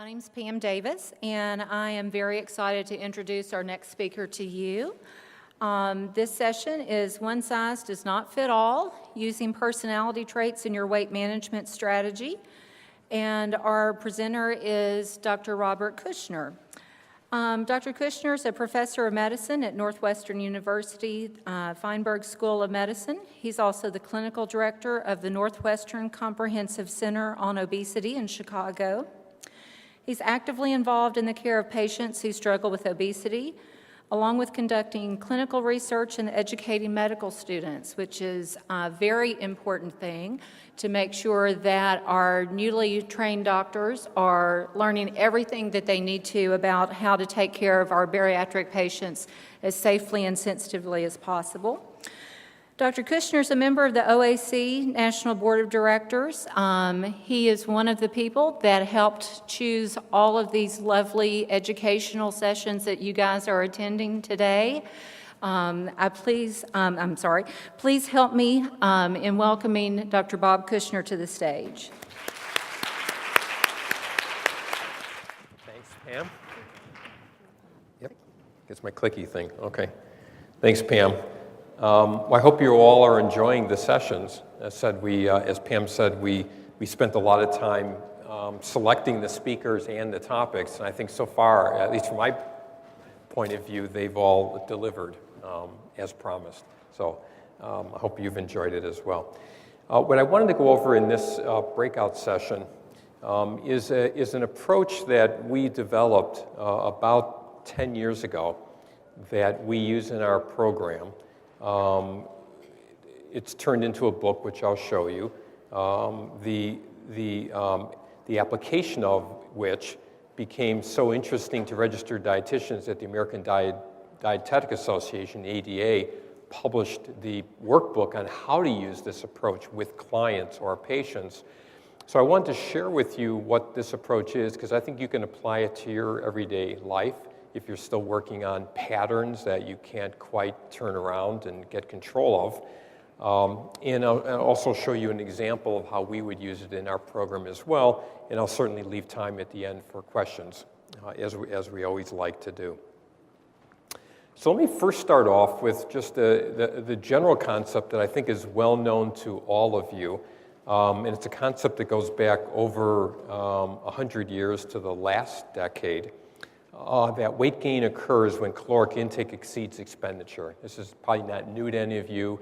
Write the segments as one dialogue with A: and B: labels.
A: My name's Pam Davis, and I am very excited to introduce our next speaker to you. This session is One Size Does Not Fit All, Using Personality Traits in Your Weight Management Strategy. And our presenter is Dr. Robert Kushner. Dr. Kushner is a professor of medicine at Northwestern University Feinberg School of Medicine. He's also the clinical director of the Northwestern Comprehensive Center on Obesity in Chicago. He's actively involved in the care of patients who struggle with obesity, along with conducting clinical research and educating medical students, which is a very important thing to make sure that our newly trained doctors are learning everything that they need to about how to take care of our bariatric patients as safely and sensitively as possible. Dr. Kushner is a member of the OAC National Board of Directors. He is one of the people that helped choose all of these lovely educational sessions that you guys are attending today. Please help me in welcoming Dr. Bob Kushner to the stage.
B: Thanks, Pam. Yep, gets my clicky thing. Okay. Thanks, Pam. I hope you all are enjoying the sessions. As Pam said, we spent a lot of time selecting the speakers and the topics, and I think so far, at least from my point of view, they've all delivered as promised. So I hope you've enjoyed it as well. What I wanted to go over in this breakout session is an approach that we developed about 10 years ago that we use in our program. It's turned into a book, which I'll show you. The application of which became so interesting to registered dietitians that the American Dietetic Association, the ADA, published the workbook on how to use this approach with clients or patients. So I wanted to share with you what this approach is, because I think you can apply it to your everyday life if you're still working on patterns that you can't quite turn around and get control of. And I'll also show you an example of how we would use it in our program as well, and I'll certainly leave time at the end for questions, as we always like to do. So let me first start off with just the general concept that I think is well known to all of you, and it's a concept that goes back over 100 years to the last decade. That weight gain occurs when caloric intake exceeds expenditure. This is probably not new to any of you.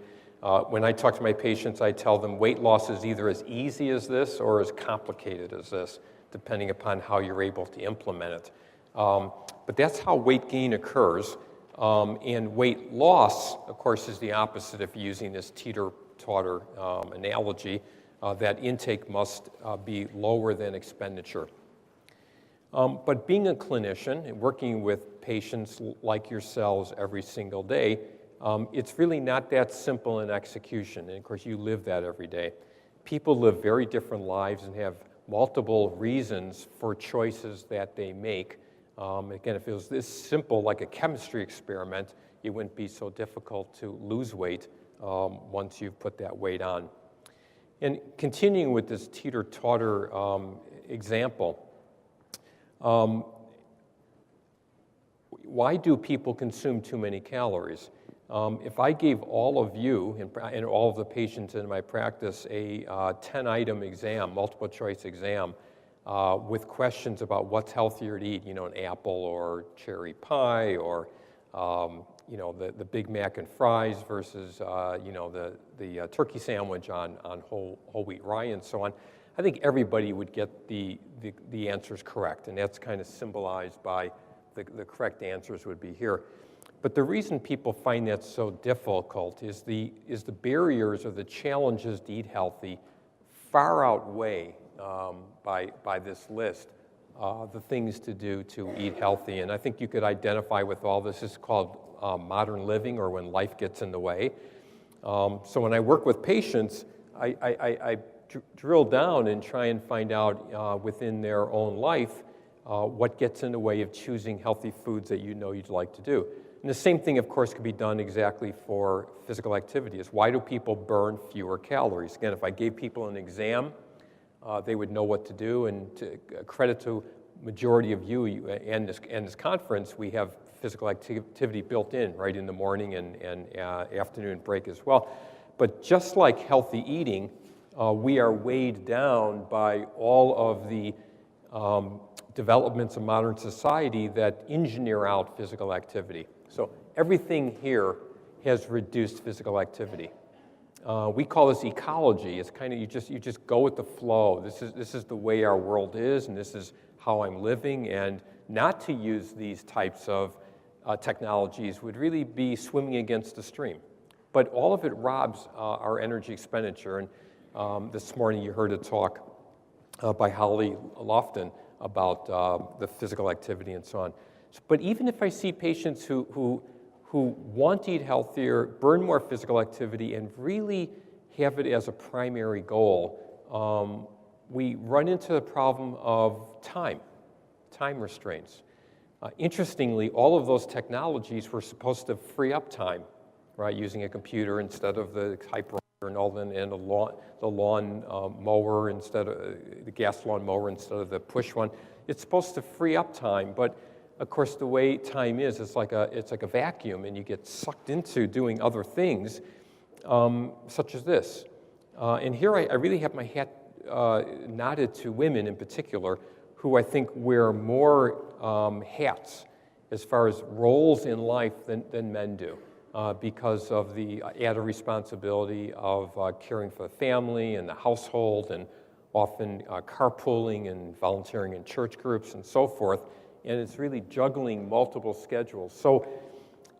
B: When I talk to my patients, I tell them weight loss is either as easy as this or as complicated as this, depending upon how you're able to implement it. But that's how weight gain occurs. And weight loss, of course, is the opposite if you're using this teeter-totter analogy, that intake must be lower than expenditure. But being a clinician and working with patients like yourselves every single day, it's really not that simple in execution. And of course, you live that every day. People live very different lives and have multiple reasons for choices that they make. Again, if it was this simple, like a chemistry experiment, it wouldn't be so difficult to lose weight once you've put that weight on. And continuing with this teeter-totter example, why do people consume too many calories? If I gave all of you and all of the patients in my practice a 10-item exam, multiple choice exam, with questions about what's healthier to eat, an apple or cherry pie, or the Big Mac and fries versus the turkey sandwich on whole wheat rye and so on, I think everybody would get the answers correct, and that's kind of symbolized by the correct answers would be here. But the reason people find that so difficult is the barriers or the challenges to eat healthy far outweigh by this list the things to do to eat healthy. And I think you could identify with all this. It's called modern living, or when life gets in the way. So when I work with patients, I drill down and try and find out within their own life what gets in the way of choosing healthy foods that you'd like to do. And the same thing, of course, could be done exactly for physical activity. Is why do people burn fewer calories? Again, if I gave people an exam, they would know what to do, and to credit to majority of you and this conference, we have physical activity built in, right, in the morning and afternoon break as well. But just like healthy eating, we are weighed down by all of the developments of modern society that engineer out physical activity. So everything here has reduced physical activity. We call this ecology. It's kind of you just go with the flow. This is the way our world is, and this is how I'm living. And not to use these types of technologies would really be swimming against the stream. But all of it robs our energy expenditure. And this morning you heard a talk by Holly Lofton about the physical activity and so on. But even if I see patients who want to eat healthier, burn more physical activity, and really have it as a primary goal, we run into the problem of time restraints. Interestingly, all of those technologies were supposed to free up time, right? Using a computer instead of the typewriter and the lawn mower instead of the gas lawn mower instead of the push one. It's supposed to free up time, but of course, the way time is, it's like a vacuum, and you get sucked into doing other things, such as this. And here I really have my hat nodded to women in particular, who I think wear more hats as far as roles in life than men do, because of the added responsibility of caring for the family and the household, and often carpooling and volunteering in church groups and so forth. And it's really juggling multiple schedules. So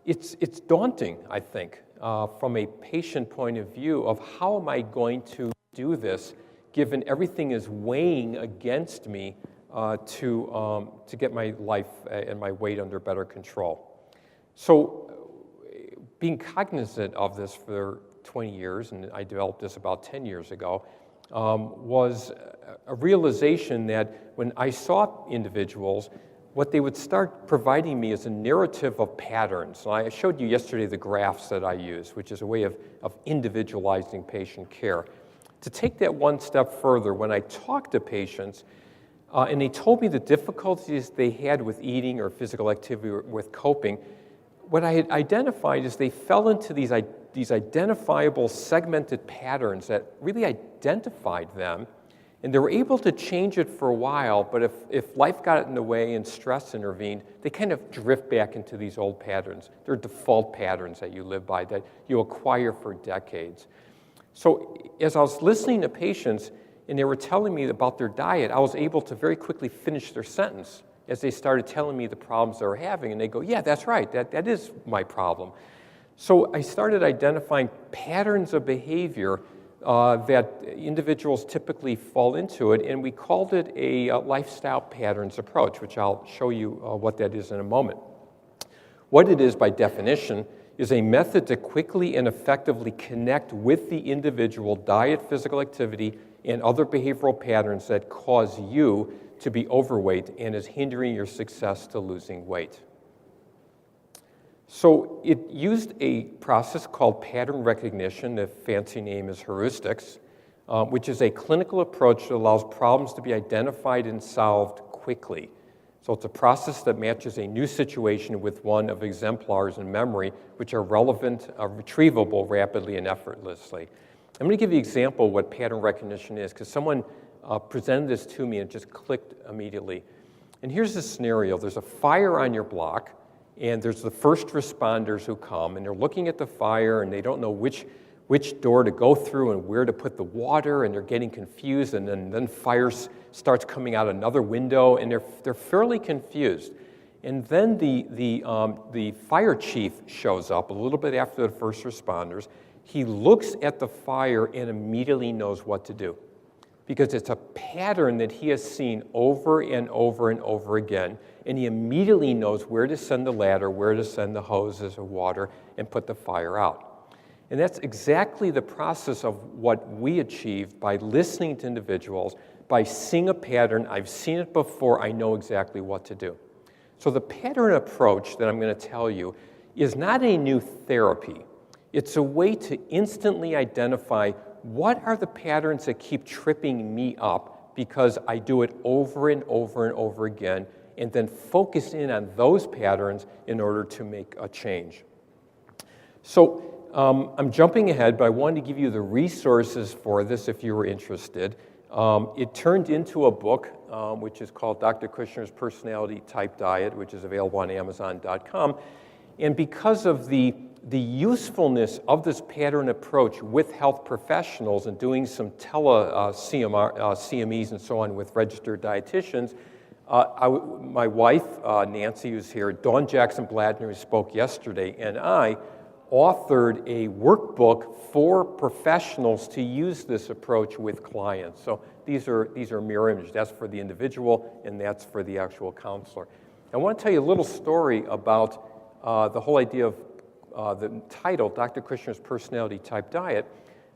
B: it's daunting, I think, from a patient point of view of how am I going to do this, given everything is weighing against me to get my life and my weight under better control. So being cognizant of this for 20 years, and I developed this about 10 years ago, was a realization that when I saw individuals, what they would start providing me is a narrative of patterns. And I showed you yesterday the graphs that I use, which is a way of individualizing patient care. To take that one step further, when I talked to patients, and they told me the difficulties they had with eating or physical activity or with coping, what I had identified is they fell into these identifiable segmented patterns that really identified them. And they were able to change it for a while, but if life got in the way and stress intervened, they kind of drift back into these old patterns. They're default patterns that you live by, that you acquire for decades. So as I was listening to patients and they were telling me about their diet, I was able to very quickly finish their sentence as they started telling me the problems they were having. And they go, yeah, that's right, that is my problem. So I started identifying patterns of behavior that individuals typically fall into it, and we called it a lifestyle patterns approach, which I'll show you what that is in a moment. What it is by definition is a method to quickly and effectively connect with the individual diet, physical activity, and other behavioral patterns that cause you to be overweight and is hindering your success to losing weight. So it used a process called pattern recognition. The fancy name is heuristics, which is a clinical approach that allows problems to be identified and solved quickly. So it's a process that matches a new situation with one of exemplars in memory, which are relevant, retrievable rapidly and effortlessly. I'm going to give you an example of what pattern recognition is, because someone presented this to me and it just clicked immediately. And here's the scenario. There's a fire on your block, and there's the first responders who come, and they're looking at the fire, and they don't know which door to go through and where to put the water, and they're getting confused, and then fire starts coming out another window, and they're fairly confused. And then the fire chief shows up a little bit after the first responders. He looks at the fire and immediately knows what to do, because it's a pattern that he has seen over and over and over again, and he immediately knows where to send the ladder, where to send the hoses of water, and put the fire out. And that's exactly the process of what we achieved by listening to individuals, by seeing a pattern. I've seen it before, I know exactly what to do. So the pattern approach that I'm going to tell you is not a new therapy. It's a way to instantly identify what are the patterns that keep tripping me up, because I do it over and over and over again, and then focus in on those patterns in order to make a change. So I'm jumping ahead, but I wanted to give you the resources for this if you were interested. It turned into a book, which is called Dr. Kushner's Personality Type Diet, which is available on Amazon.com. And because of the usefulness of this pattern approach with health professionals and doing some CMEs and so on with registered dietitians, my wife, Nancy, who's here, Dawn Jackson-Bladner, who spoke yesterday, and I authored a workbook for professionals to use this approach with clients. So these are mirror images. That's for the individual, and that's for the actual counselor. I want to tell you a little story about the whole idea of the title, Dr. Kushner's Personality Type Diet.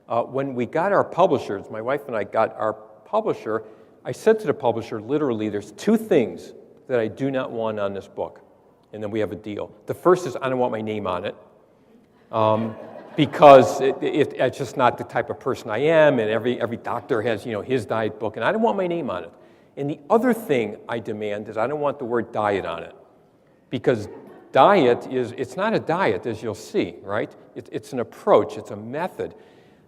B: When we got our publishers, my wife and I got our publisher, I said to the publisher, literally, there's two things that I do not want on this book, and then we have a deal. The first is I don't want my name on it, because it's just not the type of person I am, and every doctor has his diet book, and I don't want my name on it. And the other thing I demand is I don't want the word diet on it, because diet it's not a diet, as you'll see, right? It's an approach, it's a method.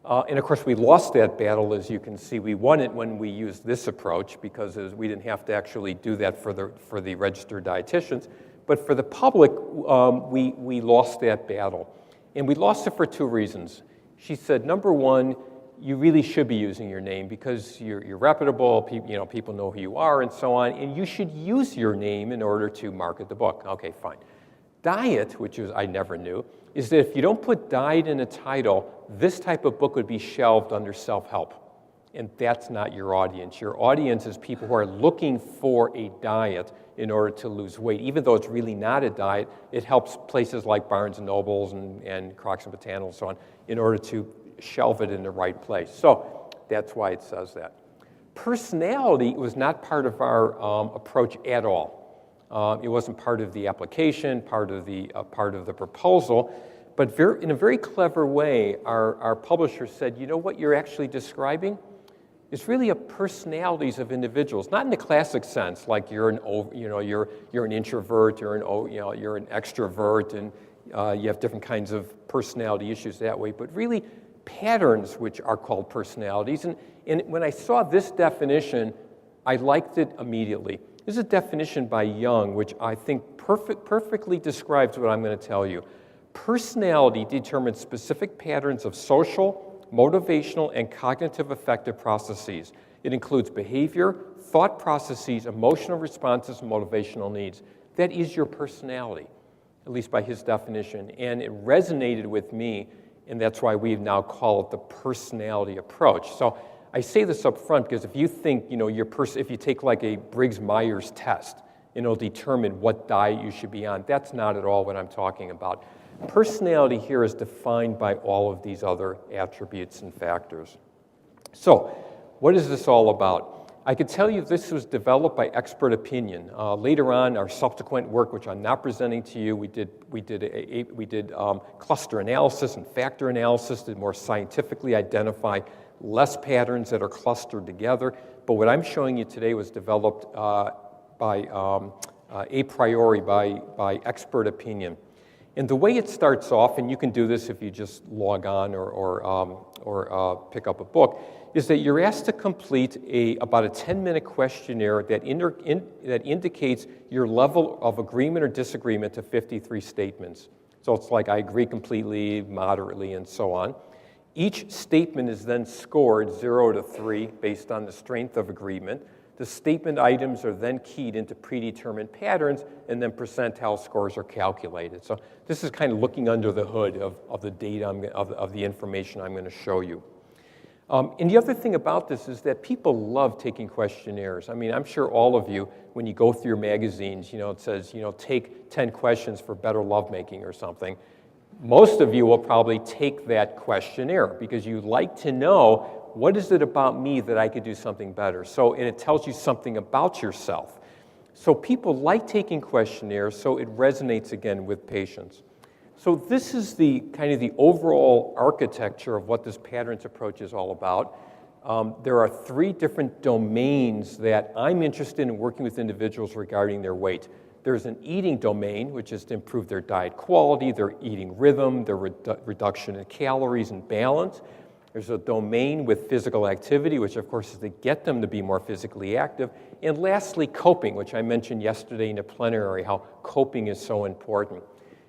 B: And of course, we lost that battle, as you can see. We won it when we used this approach, because we didn't have to actually do that for the registered dietitians. But for the public, we lost that battle. And we lost it for two reasons. She said, number one, you really should be using your name because you're reputable, people know who you are, and so on, and you should use your name in order to market the book. Okay, fine. Diet, which I never knew, is that if you don't put diet in a title, this type of book would be shelved under self-help. And that's not your audience. Your audience is people who are looking for a diet in order to lose weight. Even though it's really not a diet, it helps places like Barnes & Nobles and Crocs & Botanical and so on in order to shelve it in the right place. So that's why it says that. Personality was not part of our approach at all. It wasn't part of the application, part of the proposal, but in a very clever way, our publisher said, you know what you're actually describing? It's really a personalities of individuals, not in the classic sense, like you're an introvert, you're an extrovert, and you have different kinds of personality issues that way, but really patterns which are called personalities. And when I saw this definition, I liked it immediately. This is a definition by Jung, which I think perfectly describes what I'm going to tell you. Personality determines specific patterns of social, motivational, and cognitive affective processes. It includes behavior, thought processes, emotional responses, and motivational needs. That is your personality, at least by his definition. And it resonated with me, and that's why we now call it the personality approach. So I say this up front because if you think, if you take like a Briggs-Myers test, it'll determine what diet you should be on. That's not at all what I'm talking about. Personality here is defined by all of these other attributes and factors. So, what is this all about? I could tell you this was developed by expert opinion. Later on, our subsequent work, which I'm not presenting to you, we did cluster analysis and factor analysis to more scientifically identify less patterns that are clustered together. But what I'm showing you today was developed a priori by expert opinion. And the way it starts off, and you can do this if you just log on or pick up a book, is that you're asked to complete about a 10-minute questionnaire that indicates your level of agreement or disagreement to 53 statements. So it's like I agree completely, moderately, and so on. Each statement is then scored 0 to 3 based on the strength of agreement. The statement items are then keyed into predetermined patterns, and then percentile scores are calculated. So this is kind of looking under the hood of the data, of the information I'm going to show you. And the other thing about this is that people love taking questionnaires. I mean, I'm sure all of you, when you go through your magazines, it says, take 10 questions for better lovemaking or something. Most of you will probably take that questionnaire because you like to know, what is it about me that I could do something better? And it tells you something about yourself. So people like taking questionnaires, so it resonates again with patients. So this is the kind of the overall architecture of what this patterns approach is all about. there are 3 different domains that I'm interested in working with individuals regarding their weight. There's an eating domain, which is to improve their diet quality, their eating rhythm, their reduction in calories and balance. There's a domain with physical activity, which of course is to get them to be more physically active. And lastly, coping, which I mentioned yesterday in the plenary, how coping is so important.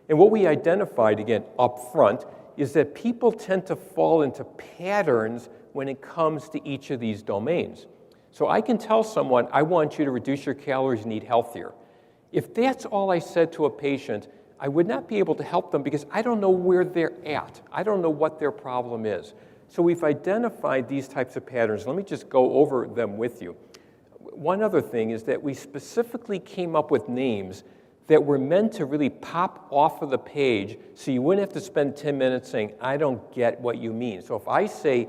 B: And what we identified, again, up front, is that people tend to fall into patterns when it comes to each of these domains. So I can tell someone, I want you to reduce your calories and eat healthier. If that's all I said to a patient, I would not be able to help them because I don't know where they're at. I don't know what their problem is. So we've identified these types of patterns. Let me just go over them with you. One other thing is that we specifically came up with names that were meant to really pop off of the page so you wouldn't have to spend 10 minutes saying, I don't get what you mean. So if I say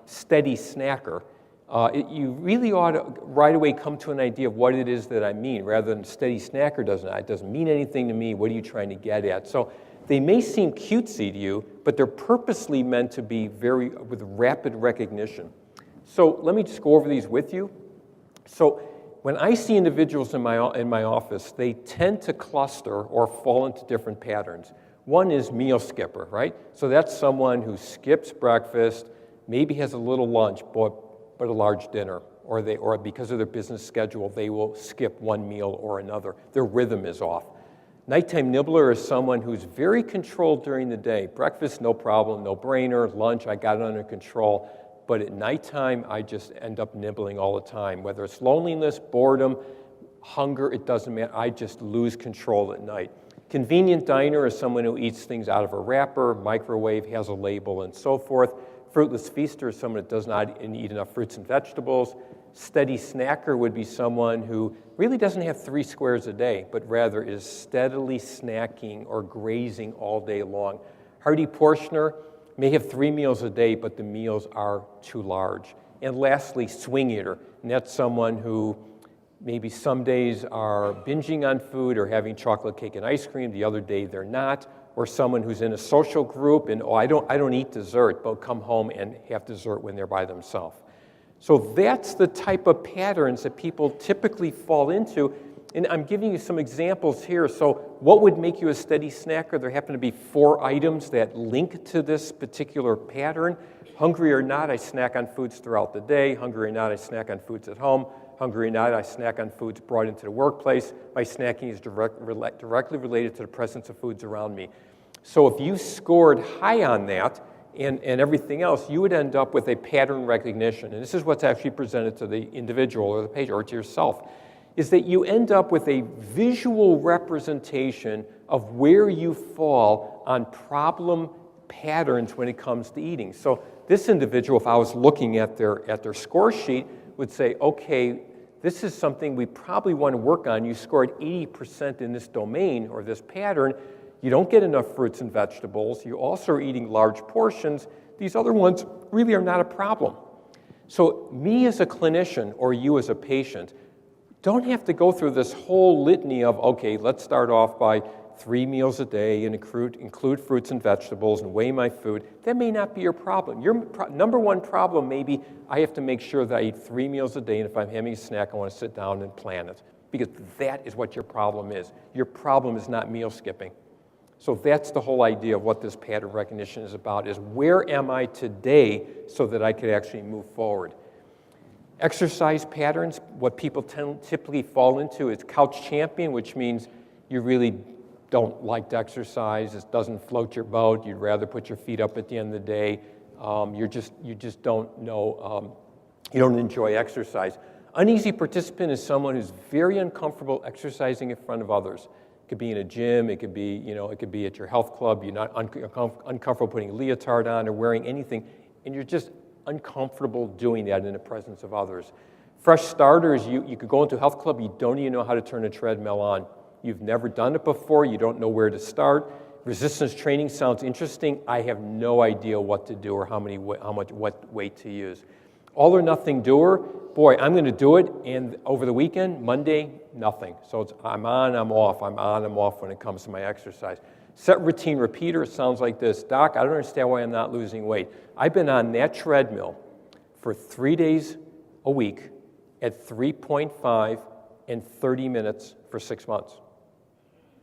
B: steady snacker, you really ought to right away come to an idea of what it is that I mean, rather than steady snacker doesn't mean anything to me. What are you trying to get at? So they may seem cutesy to you, but they're purposely meant to be with rapid recognition. So let me just go over these with you. So when I see individuals in my office, they tend to cluster or fall into different patterns. One is meal skipper, right? So that's someone who skips breakfast, maybe has a little lunch, but a large dinner, or because of their business schedule, they will skip one meal or another. Their rhythm is off. Nighttime nibbler is someone who's very controlled during the day. Breakfast, no problem, no brainer. Lunch, I got it under control. But at nighttime, I just end up nibbling all the time. Whether it's loneliness, boredom, hunger, it doesn't matter. I just lose control at night. Convenient diner is someone who eats things out of a wrapper, microwave, has a label, and so forth. Fruitless feaster is someone that does not eat enough fruits and vegetables. Steady snacker would be someone who really doesn't have 3 squares a day, but rather is steadily snacking or grazing all day long. Hearty portioner may have 3 meals a day, but the meals are too large. And lastly, swing eater, and that's someone who maybe some days are binging on food or having chocolate cake and ice cream, the other day they're not, or someone who's in a social group and, I don't eat dessert, but come home and have dessert when they're by themselves. So that's the type of patterns that people typically fall into. And I'm giving you some examples here. So what would make you a steady snacker? There happen to be 4 items that link to this particular pattern. Hungry or not, I snack on foods throughout the day. Hungry or not, I snack on foods at home. Hungry or not, I snack on foods brought into the workplace. My snacking is directly related to the presence of foods around me. So if you scored high on that and everything else, you would end up with a pattern recognition. And this is what's actually presented to the individual or the patient or to yourself, is that you end up with a visual representation of where you fall on problem patterns when it comes to eating. So this individual, if I was looking at their score sheet, would say, okay, this is something we probably want to work on. You scored 80% in this domain or this pattern. You don't get enough fruits and vegetables. You also are eating large portions. These other ones really are not a problem. So me as a clinician or you as a patient don't have to go through this whole litany of, okay, let's start off by 3 meals a day and include fruits and vegetables and weigh my food. That may not be your problem. Your number one problem may be I have to make sure that I eat 3 meals a day, and if I'm having a snack, I want to sit down and plan it. Because that is what your problem is. Your problem is not meal skipping. So that's the whole idea of what this pattern recognition is about, is where am I today so that I could actually move forward. Exercise patterns, what people typically fall into is couch champion, which means you really don't like to exercise. It doesn't float your boat. You'd rather put your feet up at the end of the day. You just don't know, you don't enjoy exercise. Uneasy participant is someone who's very uncomfortable exercising in front of others. It could be in a gym, it could be, it could be at your health club. You're not uncomfortable putting a leotard on or wearing anything, and you're just uncomfortable doing that in the presence of others. Fresh starters, you could go into a health club, you don't even know how to turn a treadmill on. You've never done it before, you don't know where to start. Resistance training sounds interesting. I have no idea what to do or what weight to use. All or nothing doer, boy, I'm going to do it, and over the weekend, Monday, nothing. So I'm on, I'm off, I'm on, I'm off when it comes to my exercise. Set routine repeater, it sounds like this. Doc, I don't understand why I'm not losing weight. I've been on that treadmill for 3 days a week at 3.5 and 30 minutes for 6 months.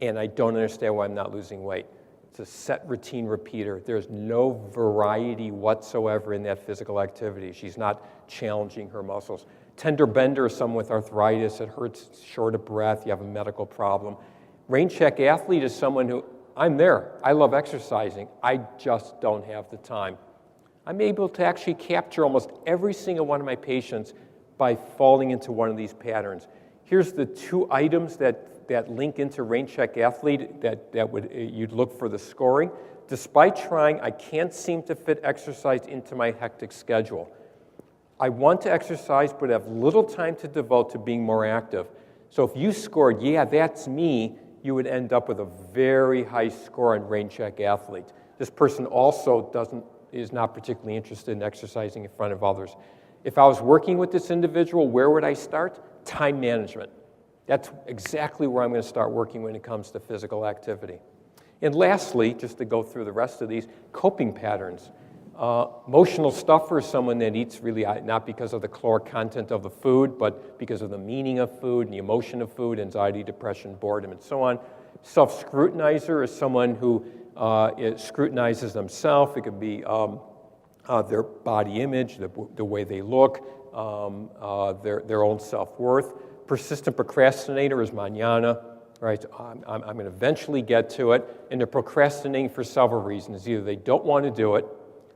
B: And I don't understand why I'm not losing weight. It's a set routine repeater. There's no variety whatsoever in that physical activity. She's not challenging her muscles. Tender bender is someone with arthritis. It hurts, short of breath. You have a medical problem. Rain check athlete is someone who, I'm there. I love exercising. I just don't have the time. I'm able to actually capture almost every single one of my patients by falling into one of these patterns. Here's the 2 items that link into rain check athlete that would you'd look for the scoring. Despite trying, I can't seem to fit exercise into my hectic schedule. I want to exercise, but have little time to devote to being more active. So if you scored, yeah, that's me, you would end up with a very high score on rain check athlete. This person also is not particularly interested in exercising in front of others. If I was working with this individual, where would I start? Time management. That's exactly where I'm going to start working when it comes to physical activity. And lastly, just to go through the rest of these, coping patterns. Emotional stuffer is someone that eats really not because of the caloric content of the food, but because of the meaning of food and the emotion of food, anxiety, depression, boredom, and so on. Self-scrutinizer is someone who scrutinizes themselves. It could be their body image, the way they look, their own self-worth. Persistent procrastinator is mañana, right? I'm going to eventually get to it, and they're procrastinating for several reasons. Either they don't want to do it,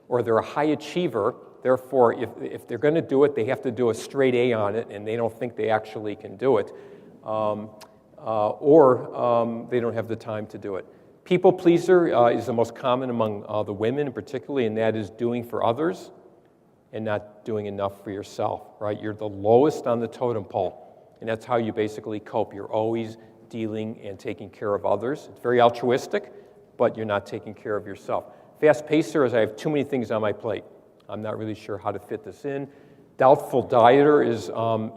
B: or they're a high achiever. Therefore, if they're going to do it, they have to do a straight A on it, and they don't think they actually can do it, or they don't have the time to do it. People pleaser is the most common among the women, particularly, and that is doing for others and not doing enough for yourself, right? You're the lowest on the totem pole. And that's how you basically cope. You're always dealing and taking care of others. It's very altruistic, but you're not taking care of yourself. Fast pacer is I have too many things on my plate. I'm not really sure how to fit this in. Doubtful dieter is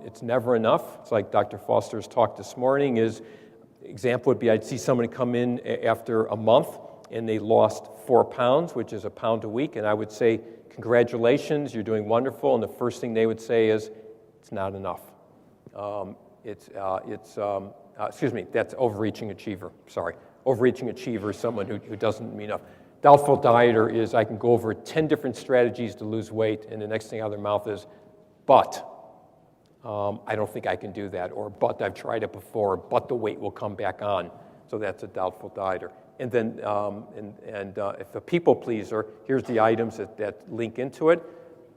B: it's never enough. It's like Dr. Foster's talk this morning is, example would be I'd see somebody come in after a month and they lost 4 pounds, which is a pound a week, and I would say, congratulations, you're doing wonderful, and the first thing they would say is, it's not enough. That's overreaching achiever. Sorry. Overreaching achiever is someone who doesn't mean enough. Doubtful dieter is I can go over 10 different strategies to lose weight, and the next thing out of their mouth is, but I don't think I can do that, or but I've tried it before, but the weight will come back on. So that's a doubtful dieter. And then if a people pleaser, here's the items that link into it.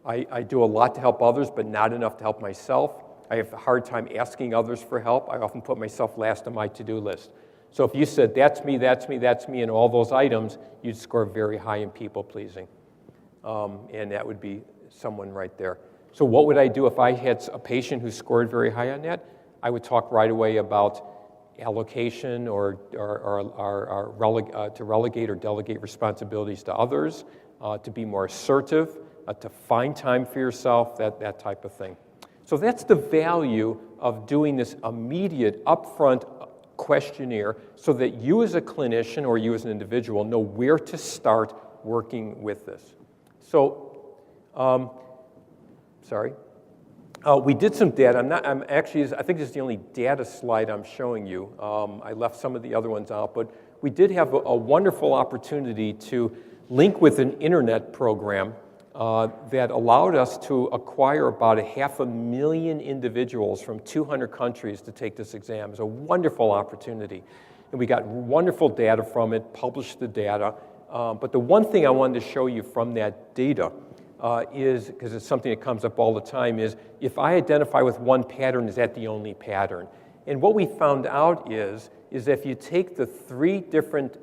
B: I do a lot to help others, but not enough to help myself. I have a hard time asking others for help. I often put myself last on my to-do list. So if you said, that's me, that's me, that's me, and all those items, you'd score very high in people-pleasing. And that would be someone right there. So what would I do if I had a patient who scored very high on that? I would talk right away about allocation or to relegate or delegate responsibilities to others, to be more assertive, to find time for yourself, that type of thing. So that's the value of doing this immediate, upfront questionnaire so that you as a clinician or you as an individual know where to start working with this. So, we did some data. I think this is the only data slide I'm showing you. I left some of the other ones out, but we did have a wonderful opportunity to link with an internet program that allowed us to acquire about 500,000 individuals from 200 countries to take this exam. It was a wonderful opportunity. And we got wonderful data from it, published the data. But the one thing I wanted to show you from that data is, because it's something that comes up all the time, is if I identify with one pattern, is that the only pattern? And what we found out is if you take the 3 different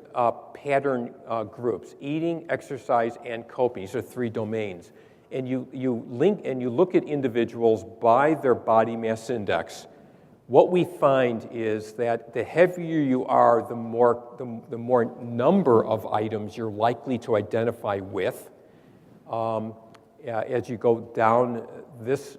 B: pattern groups, eating, exercise, and coping, these are 3 domains, and you link and you look at individuals by their body mass index, what we find is that the heavier you are, the more number of items you're likely to identify with. as you go down this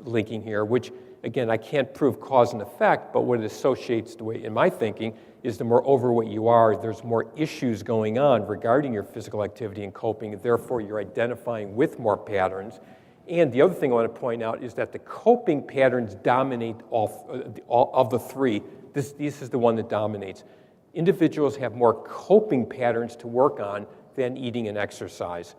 B: linking here, which again, I can't prove cause and effect, but what it associates the way, in my thinking, is the more overweight you are, there's more issues going on regarding your physical activity and coping, and therefore you're identifying with more patterns. And the other thing I want to point out is that the coping patterns dominate all of the three. This is the one that dominates. Individuals have more coping patterns to work on than eating and exercise,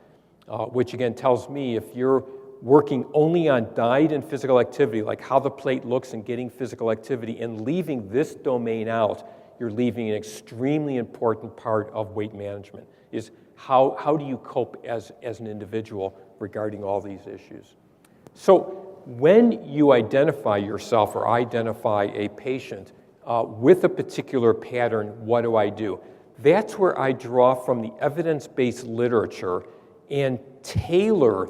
B: which again tells me if you're working only on diet and physical activity, like how the plate looks and getting physical activity, and leaving this domain out, you're leaving an extremely important part of weight management, is how do you cope as an individual regarding all these issues. So when you identify yourself or identify a patient with a particular pattern, what do I do? That's where I draw from the evidence-based literature and tailor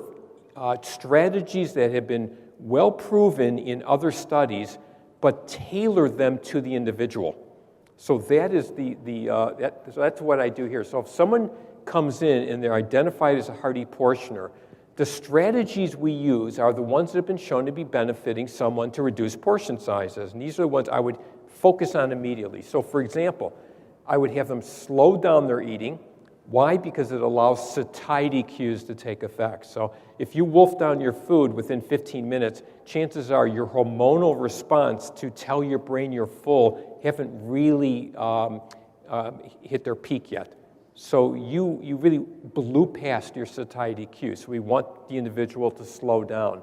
B: strategies that have been well proven in other studies, but tailor them to the individual. So that is so that's what I do here. So if someone comes in and they're identified as a hearty portioner, the strategies we use are the ones that have been shown to be benefiting someone to reduce portion sizes, and these are the ones I would focus on immediately. So for example, I would have them slow down their eating. Why? Because it allows satiety cues to take effect. So if you wolf down your food within 15 minutes, chances are your hormonal response to tell your brain you're full haven't really hit their peak yet. So you really blew past your satiety cues. So we want the individual to slow down.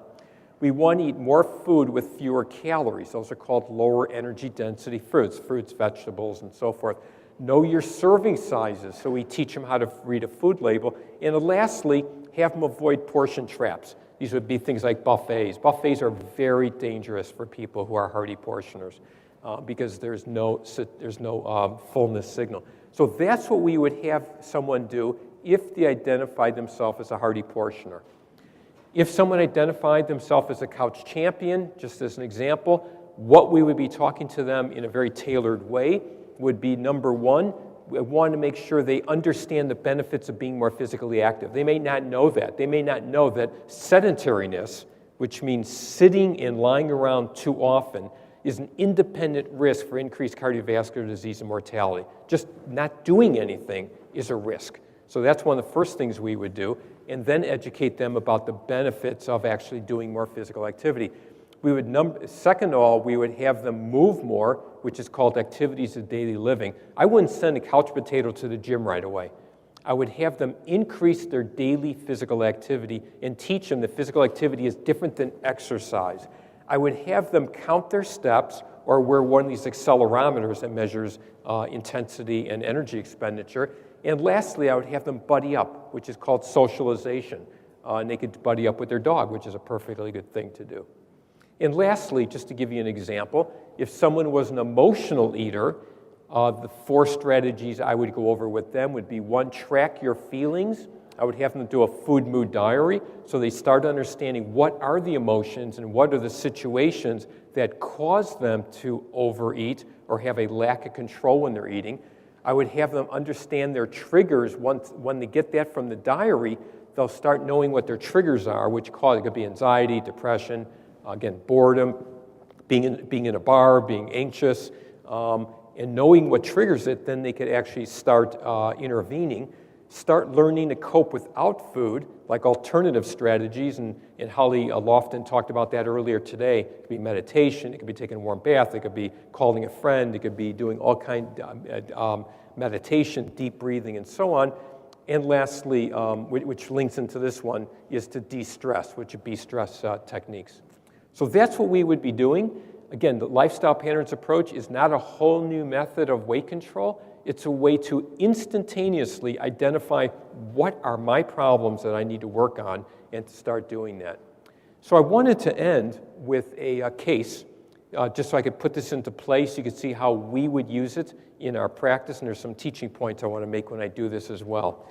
B: We want to eat more food with fewer calories. Those are called lower energy density fruits, vegetables, and so forth. Know your serving sizes, so we teach them how to read a food label. And lastly, have them avoid portion traps. These would be things like buffets. Buffets are very dangerous for people who are hearty portioners because there's no fullness signal. So that's what we would have someone do if they identified themselves as a hearty portioner. If someone identified themselves as a couch champion, just as an example, what we would be talking to them in a very tailored way would be, number one, we want to make sure they understand the benefits of being more physically active. They may not know that. They may not know that sedentariness, which means sitting and lying around too often, is an independent risk for increased cardiovascular disease and mortality. Just not doing anything is a risk. So that's one of the first things we would do, and then educate them about the benefits of actually doing more physical activity. Second of all, we would have them move more, which is called activities of daily living. I wouldn't send a couch potato to the gym right away. I would have them increase their daily physical activity and teach them that physical activity is different than exercise. I would have them count their steps or wear one of these accelerometers that measures intensity and energy expenditure. And lastly, I would have them buddy up, which is called socialization. And they could buddy up with their dog, which is a perfectly good thing to do. And lastly, just to give you an example, if someone was an emotional eater, the 4 strategies I would go over with them would be, 1, track your feelings. I would have them do a food mood diary so they start understanding what are the emotions and what are the situations that cause them to overeat or have a lack of control when they're eating. I would have them understand their triggers. When they get that from the diary, they'll start knowing what their triggers are, which it could be anxiety, depression, again, boredom, being in a bar, being anxious, and knowing what triggers it, then they could actually start intervening, start learning to cope without food, like alternative strategies, and Holly Lofton talked about that earlier today. It could be meditation, it could be taking a warm bath, it could be calling a friend, it could be doing all kinds of meditation, deep breathing, and so on. And lastly, which links into this one, is to de-stress, which would be stress techniques. So that's what we would be doing. Again, the lifestyle patterns approach is not a whole new method of weight control. It's a way to instantaneously identify what are my problems that I need to work on and to start doing that. So I wanted to end with a case, just so I could put this into place. You could see how we would use it in our practice, and there's some teaching points I want to make when I do this as well.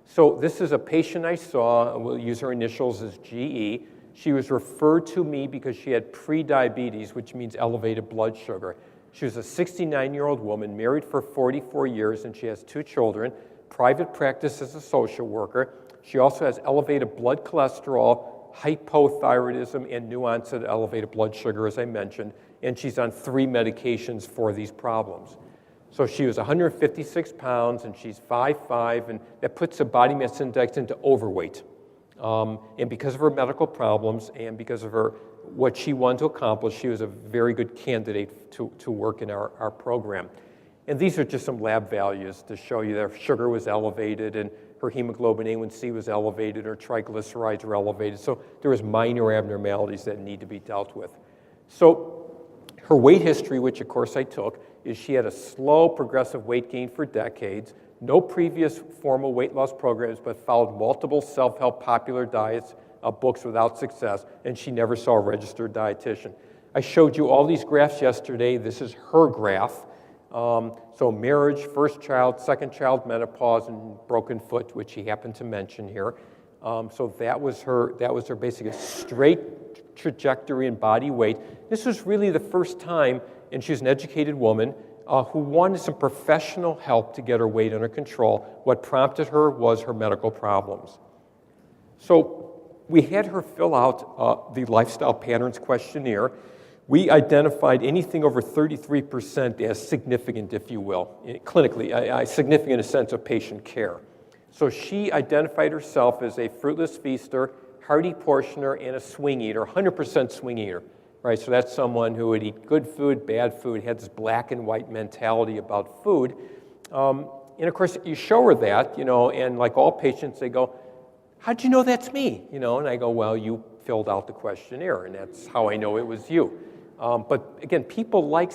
B: So this is a patient I saw. We'll use her initials as GE. She was referred to me because she had prediabetes, which means elevated blood sugar. She was a 69-year-old woman, married for 44 years, and she has 2 children, private practice as a social worker. She also has elevated blood cholesterol, hypothyroidism, and new onset elevated blood sugar, as I mentioned, and she's on 3 medications for these problems. So she was 156 pounds, and she's 5'5", and that puts the body mass index into overweight. And because of her medical problems and because of what she wanted to accomplish, she was a very good candidate to work in our program. And these are just some lab values to show you that her sugar was elevated and her hemoglobin A1C was elevated, her triglycerides were elevated. So there was minor abnormalities that need to be dealt with. So her weight history, which of course I took, is she had a slow progressive weight gain for decades, no previous formal weight loss programs, but followed multiple self-help popular diets, books without success, and she never saw a registered dietitian. I showed you all these graphs yesterday. This is her graph. So marriage, first child, second child, menopause, and broken foot, which he happened to mention here. So that was her basically straight trajectory in body weight. This was really the first time, and she's an educated woman, who wanted some professional help to get her weight under control. What prompted her was her medical problems. So we had her fill out the Lifestyle Patterns Questionnaire. We identified anything over 33% as significant, if you will, clinically, significant in a sense of patient care. So she identified herself as a fruitless feaster, hearty portioner, and a swing eater, 100% swing eater. Right, so that's someone who would eat good food, bad food, had this black and white mentality about food. And of course, you show her that, and like all patients, they go, how'd you know that's me? And I go, well, you filled out the questionnaire, and that's how I know it was you. But again, people like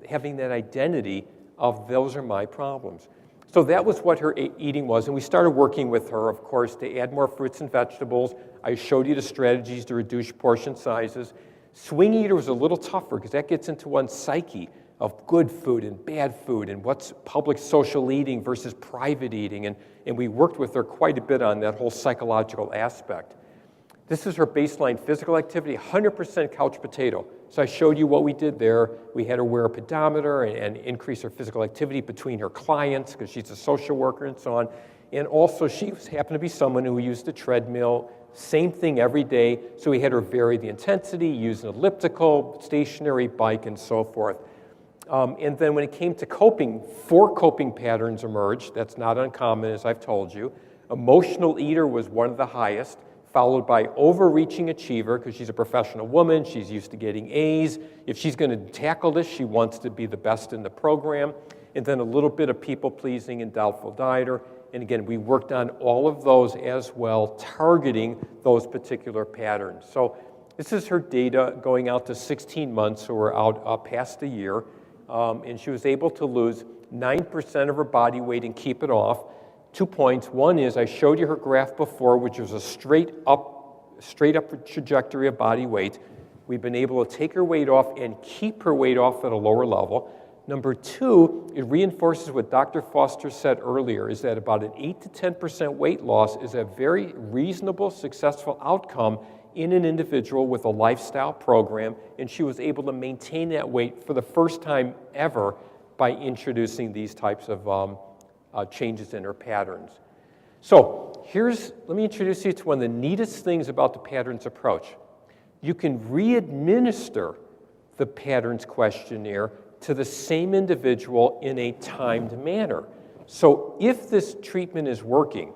B: having that identity of those are my problems. So that was what her eating was, and we started working with her, of course, to add more fruits and vegetables. I showed you the strategies to reduce portion sizes. Swing eater was a little tougher because that gets into one's psyche of good food and bad food and what's public social eating versus private eating. And we worked with her quite a bit on that whole psychological aspect. This is her baseline physical activity, 100% couch potato. So I showed you what we did there. We had her wear a pedometer and increase her physical activity between her clients because she's a social worker and so on. And also she happened to be someone who used a treadmill, same thing every day, so we had her vary the intensity, use an elliptical, stationary bike, and so forth. And then when it came to coping, 4 coping patterns emerged. That's not uncommon, as I've told you. Emotional eater was one of the highest, followed by overreaching achiever, because she's a professional woman, she's used to getting A's. If she's going to tackle this, she wants to be the best in the program. And then a little bit of people-pleasing and doubtful dieter. And again, we worked on all of those as well, targeting those particular patterns. So this is her data going out to 16 months, so we're out past a year. And she was able to lose 9% of her body weight and keep it off. 2 points. One is I showed you her graph before, which was a straight up trajectory of body weight. We've been able to take her weight off and keep her weight off at a lower level. Number 2, it reinforces what Dr. Foster said earlier, is that about an 8 to 10% weight loss is a very reasonable, successful outcome in an individual with a lifestyle program, and she was able to maintain that weight for the first time ever by introducing these types of changes in her patterns. So let me introduce you to one of the neatest things about the patterns approach. You can re-administer the patterns questionnaire to the same individual in a timed manner. So if this treatment is working,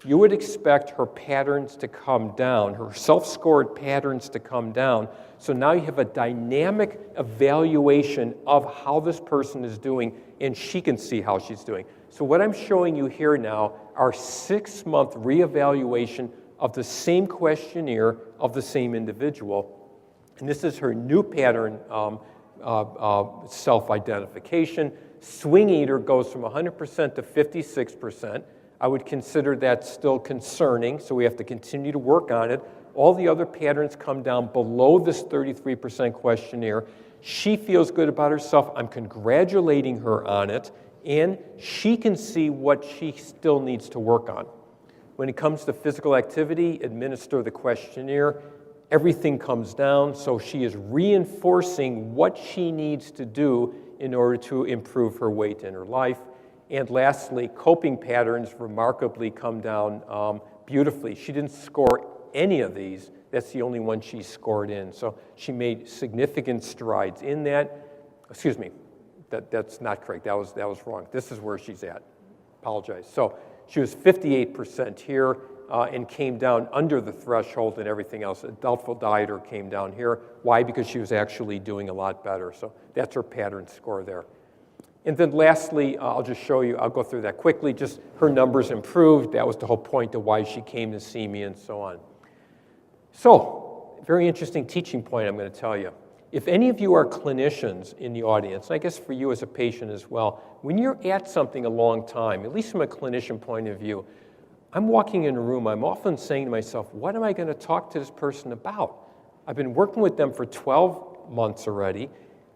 B: you would expect her patterns to come down, her self-scored patterns to come down. So now you have a dynamic evaluation of how this person is doing, and she can see how she's doing. So what I'm showing you here now are 6-month reevaluation of the same questionnaire of the same individual. And this is her new pattern self-identification. Swing eater goes from 100% to 56%. I would consider that still concerning, so we have to continue to work on it. All the other patterns come down below this 33% questionnaire. She feels good about herself. I'm congratulating her on it, and she can see what she still needs to work on. When it comes to physical activity, administer the questionnaire. Everything comes down, so she is reinforcing what she needs to do in order to improve her weight in her life. And lastly, coping patterns remarkably come down beautifully. She didn't score any of these. That's the only one she scored in. So she made significant strides in that. Excuse me, that's not correct. That was wrong. This is where she's at. Apologize. So she was 58% here and came down under the threshold and everything else. A doubtful dieter came down here. Why? Because she was actually doing a lot better. So that's her pattern score there. And then lastly, I'll just show you, I'll go through that quickly, just her numbers improved. That was the whole point of why she came to see me and so on. So, very interesting teaching point I'm going to tell you. If any of you are clinicians in the audience, and I guess for you as a patient as well, when you're at something a long time, at least from a clinician point of view, I'm walking in a room, I'm often saying to myself, what am I going to talk to this person about? I've been working with them for 12 months already.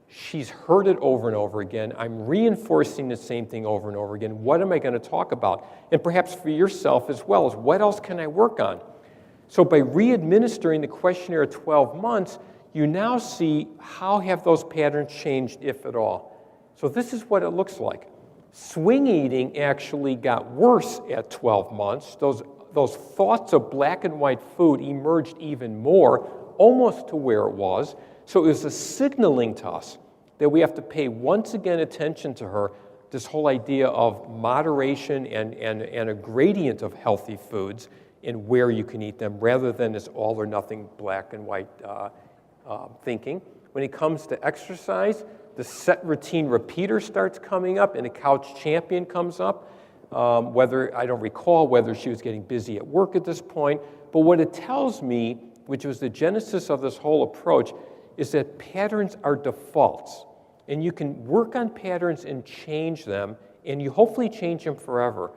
B: She's heard it over and over again. I'm reinforcing the same thing over and over again. What am I going to talk about? And perhaps for yourself as well, is what else can I work on? So by re-administering the questionnaire at 12 months, you now see how have those patterns changed, if at all. So this is what it looks like. Swing eating actually got worse at 12 months. Those thoughts of black and white food emerged even more, almost to where it was. So it was a signaling to us that we have to pay once again attention to her, this whole idea of moderation and a gradient of healthy foods and where you can eat them, rather than this all or nothing black and white thinking. When it comes to exercise, the set routine repeater starts coming up and a couch champion comes up. I don't recall whether she was getting busy at work at this point, but what it tells me, which was the genesis of this whole approach, is that patterns are defaults. And you can work on patterns and change them, and you hopefully change them forever.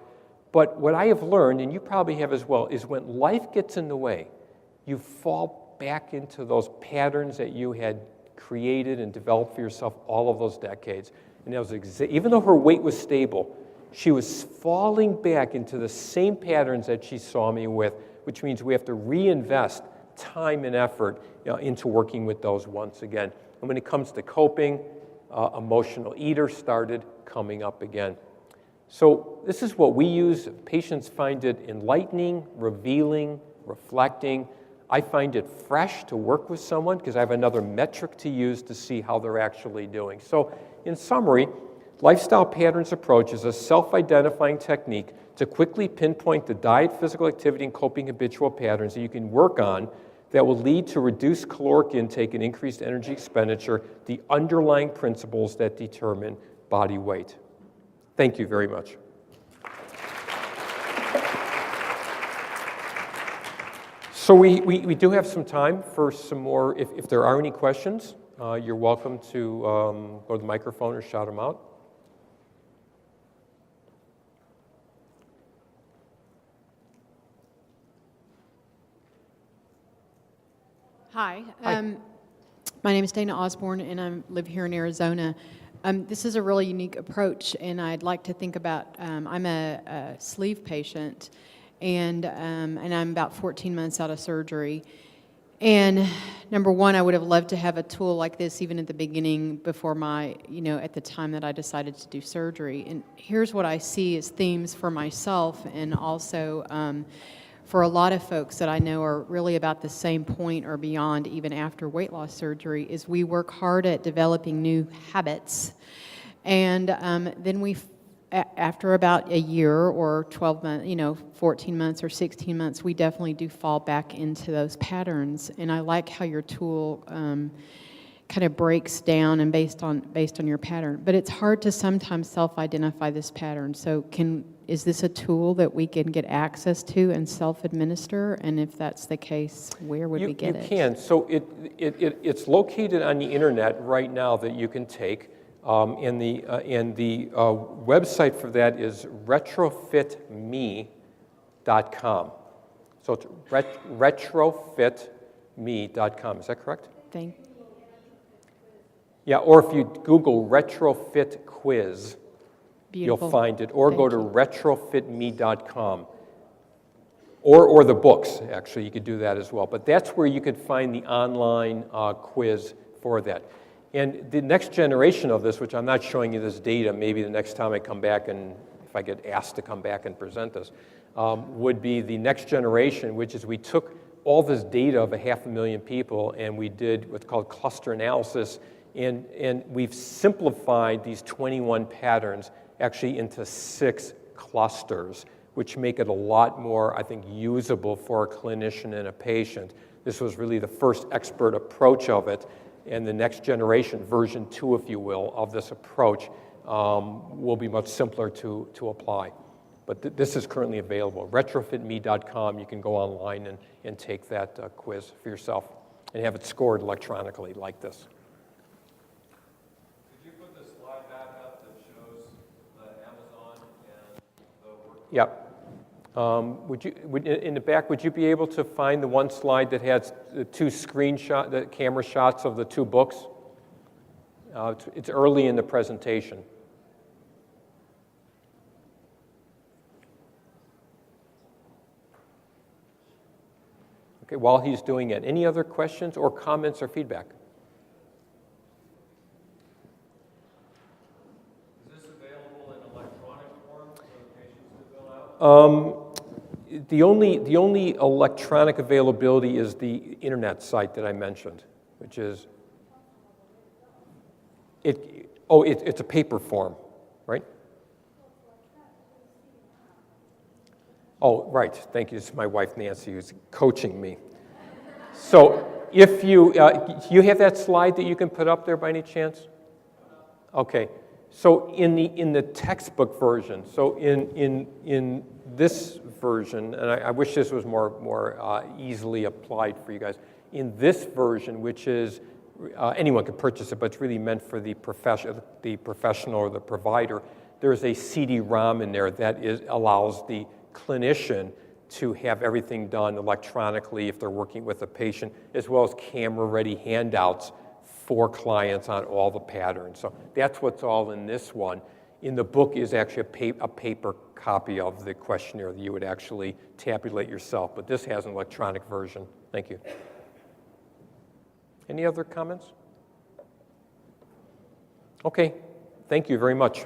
B: But what I have learned, and you probably have as well, is when life gets in the way, you fall back into those patterns that you had created and developed for yourself all of those decades. And that was even though her weight was stable, she was falling back into the same patterns that she saw me with, which means we have to reinvest time and effort into working with those once again. And when it comes to coping, emotional eater started coming up again. So this is what we use. Patients find it enlightening, revealing, reflecting. I find it fresh to work with someone because I have another metric to use to see how they're actually doing. So in summary, Lifestyle Patterns Approach is a self-identifying technique to quickly pinpoint the diet, physical activity, and coping habitual patterns that you can work on that will lead to reduced caloric intake and increased energy expenditure, the underlying principles that determine body weight. Thank you very much. So we do have some time for some more. If there are any questions, you're welcome to go to the microphone or shout them out.
C: Hi.
B: Hi.
C: My name is Dana Osborne, and I live here in Arizona. This is a really unique approach, and I'd like to think about, I'm a sleeve patient, and I'm about 14 months out of surgery. And number one, I would have loved to have a tool like this even at the beginning before at the time that I decided to do surgery. And here's what I see as themes for myself and also for a lot of folks that I know are really about the same point or beyond even after weight loss surgery, is we work hard at developing new habits. And then after about a year or 12 months, 14 months or 16 months, we definitely do fall back into those patterns. And I like how your tool kind of breaks down and based on your pattern. But it's hard to sometimes self-identify this pattern. So is this a tool that we can get access to and self-administer? And if that's the case, where would we get it?
B: You can. So it's located on the internet right now that you can take. And the website for that is retrofitme.com. So it's retrofitme.com. Is that correct?
C: Thank you.
B: Yeah, or if you Google retrofit quiz,
C: Beautiful.
B: you'll find it. Or
C: Thank
B: go to
C: you.
B: retrofitme.com. Or the books, actually, you could do that as well. But that's where you could find the online quiz for that. And the next generation of this, which I'm not showing you this data, maybe the next time I come back and if I get asked to come back and present this, would be the next generation, which is we took all this data of 500,000 people and we did what's called cluster analysis, and we've simplified these 21 patterns actually into 6 clusters, which make it a lot more, I think, usable for a clinician and a patient. This was really the first expert approach of it, and the next generation, version 2, if you will, of this approach will be much simpler to apply. But this is currently available. Retrofitme.com, you can go online and take that quiz for yourself and have it scored electronically like this.
D: Could you put the slide back up that shows the Amazon and the work?
B: Yep. In the back, would you be able to find the one slide that has the 2 the camera shots of the 2 books? It's early in the presentation. Okay, while he's doing it, any other questions or comments or feedback?
D: Is this available in electronic form for patients to fill out?
B: The only electronic availability is the internet site that I mentioned, which is it's a paper form, right? Oh, right. Thank you. This is my wife Nancy who's coaching me. So, if you have that slide that you can put up there by any chance? Okay. So in the textbook version, so in this version, and I wish this was more easily applied for you guys. In this version, which is anyone can purchase it, but it's really meant for the professional or the provider. There's a CD-ROM in there that allows the clinician to have everything done electronically if they're working with a patient, as well as camera-ready handouts for clients on all the patterns. So that's what's all in this one. In the book is actually a paper copy of the questionnaire that you would actually tabulate yourself, but this has an electronic version. Thank you. Any other comments? Okay, thank you very much.